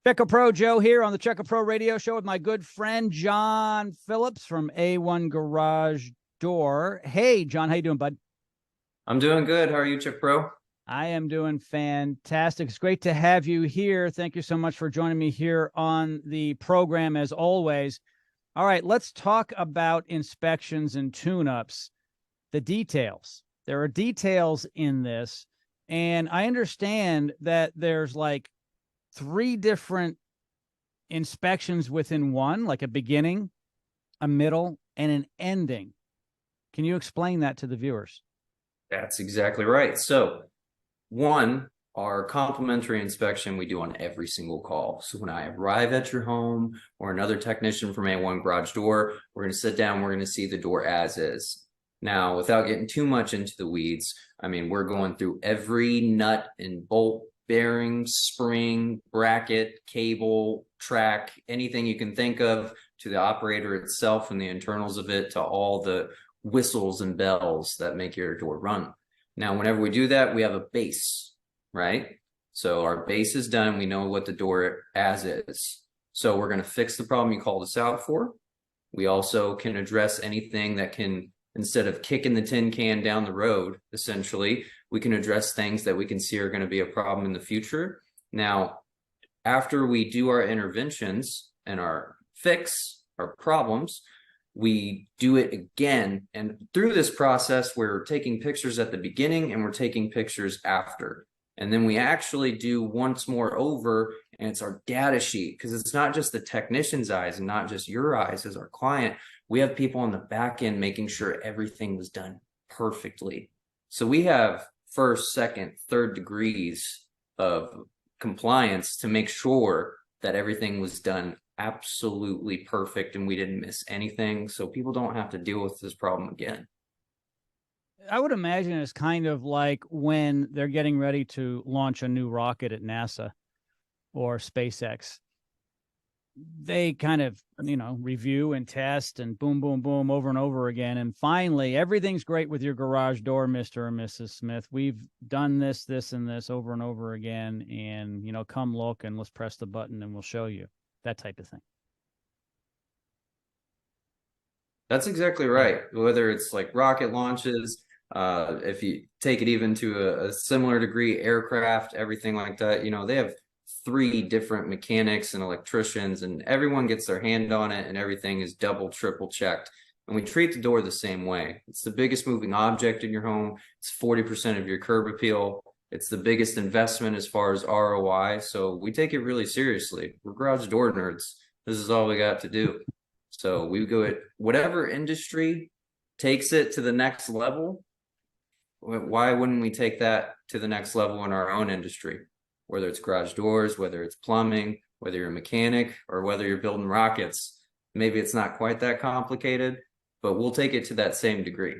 Check a Pro Joe here on the Check a Pro radio show with my good friend Jon Phillips from A1 Garage Door. Hey, John, how you doing, bud? I'm doing good. How are you, Chick Pro? I am doing fantastic. It's great to have you here. Thank you so much for joining me here on the program, as always. All right, let's talk about inspections and tune-ups, the details. There are details in this, and I understand that there's like 3 different inspections within one, like a beginning, a middle, and an ending. Can you explain that to the viewers? That's exactly right. So, one, our complimentary inspection we do on every single call. So when I arrive at your home or another technician from A1 Garage Door, we're going to sit down, we're going to see the door as is. Now, without getting too much into the weeds, I mean, we're going through every nut and bolt, bearing, spring, bracket, cable, track, anything you can think of, to the operator itself and the internals of it, to all the whistles and bells that make your door run. Now, whenever we do that, we have a base, right? So our base is done. We know what the door as is. So we're going to fix the problem you called us out for. We also can address anything that can, instead of kicking the tin can down the road, essentially, we can address things that we can see are going to be a problem in the future. Now, after we do our interventions and our fix, our problems, we do it again. And through this process, we're taking pictures at the beginning and we're taking pictures after. And then we actually do once more over, and it's our data sheet, because it's not just the technician's eyes and not just your eyes as our client. We have people on the back end making sure everything was done perfectly. So we have first, second, third degrees of compliance to make sure that everything was done absolutely perfect and we didn't miss anything, so people don't have to deal with this problem again. I would imagine it's kind of like when they're getting ready to launch a new rocket at NASA or SpaceX. They kind of, review and test and boom, boom, boom, over and over again. And finally, everything's great with your garage door, Mr. or Mrs. Smith. We've done this, this, and this over and over again. And, come look and let's press the button and we'll show you. That type of thing. That's exactly right. Whether it's like rocket launches, if you take it even to a similar degree, aircraft, everything like that, they have 3 different mechanics and electricians, and everyone gets their hand on it, and everything is double, triple checked. And we treat the door the same way. It's the biggest moving object in your home. It's 40% of your curb appeal. It's the biggest investment as far as ROI. So we take it really seriously. We're garage door nerds. This is all we got to do. So we go at whatever industry takes it to the next level. Why wouldn't we take that to the next level in our own industry? Whether it's garage doors, whether it's plumbing, whether you're a mechanic, or whether you're building rockets. Maybe it's not quite that complicated, but we'll take it to that same degree.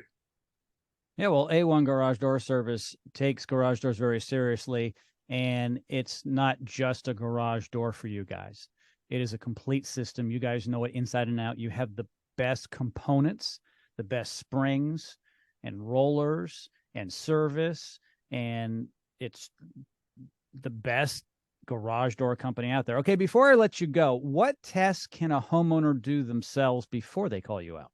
Yeah, well, A1 Garage Door Service takes garage doors very seriously, and it's not just a garage door for you guys. It is a complete system. You guys know it inside and out. You have the best components, the best springs and rollers and service, and it's the best garage door company out there. Okay, before I let you go, what tests can a homeowner do themselves before they call you out?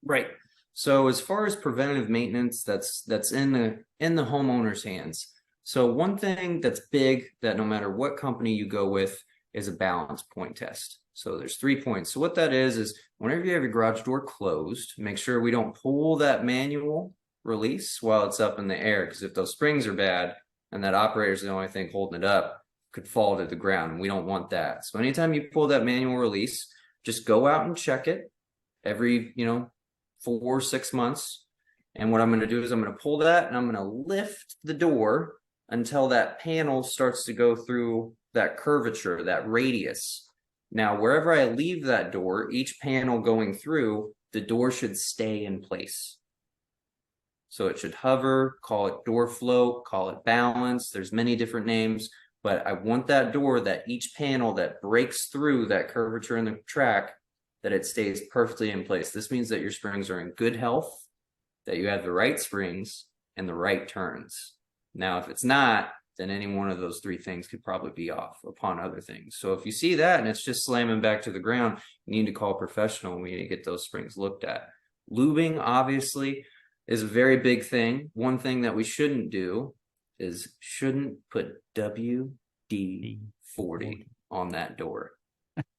Right. So as far as preventative maintenance, that's in the homeowner's hands. So one thing that's big that no matter what company you go with is a balance point test. So there's 3 points. So what that is whenever you have your garage door closed, make sure we don't pull that manual release while it's up in the air, because if those springs are bad and that operator's the only thing holding it up, could fall to the ground, and we don't want that. So anytime you pull that manual release, just go out and check it every 4 or 6 months. And what I'm going to do is I'm going to pull that and I'm going to lift the door until that panel starts to go through that curvature, that radius. Now, wherever I leave that door, each panel going through, the door should stay in place. So it should hover, call it door float, call it balance. There's many different names, but I want that door, that each panel that breaks through that curvature in the track, that it stays perfectly in place. This means that your springs are in good health, that you have the right springs and the right turns. Now, if it's not, then any one of those three things could probably be off upon other things. So if you see that and it's just slamming back to the ground, you need to call a professional. We need to get those springs looked at. Lubing, obviously, is a very big thing. One thing that we shouldn't do is shouldn't put WD-40 on that door.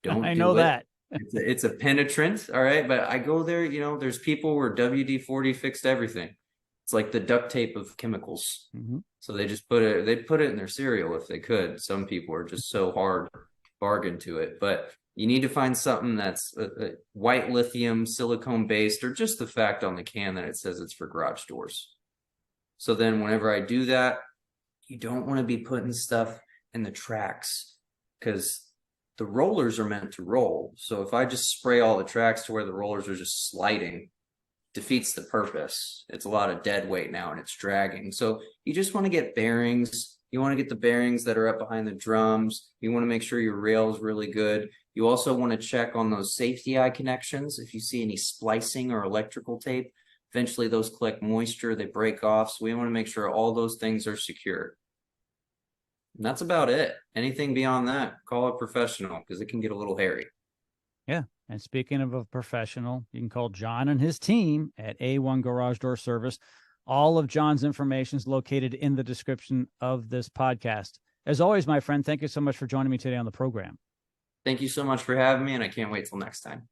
Don't I do know it. that. It's a penetrant, all right? But I go there, there's people where WD-40 fixed everything. It's like the duct tape of chemicals. Mm-hmm. So they just put it in their cereal if they could. Some people are just so hard bargain to it. But you need to find something that's a white lithium, silicone based, or just the fact on the can that it says it's for garage doors. So then whenever I do that, you don't want to be putting stuff in the tracks because the rollers are meant to roll. So if I just spray all the tracks to where the rollers are just sliding, defeats the purpose. It's a lot of dead weight now and it's dragging. So you just want to get bearings. You want to get the bearings that are up behind the drums. You want to make sure your rail is really good. You also want to check on those safety eye connections. If you see any splicing or electrical tape, eventually those collect moisture, they break off. So we want to make sure all those things are secure. And that's about it. Anything beyond that, call a professional because it can get a little hairy. Yeah. And speaking of a professional, you can call Jon and his team at A1 Garage Door Service. All of Jon's information is located in the description of this podcast. As always, my friend, thank you so much for joining me today on the program. Thank you so much for having me, and I can't wait till next time.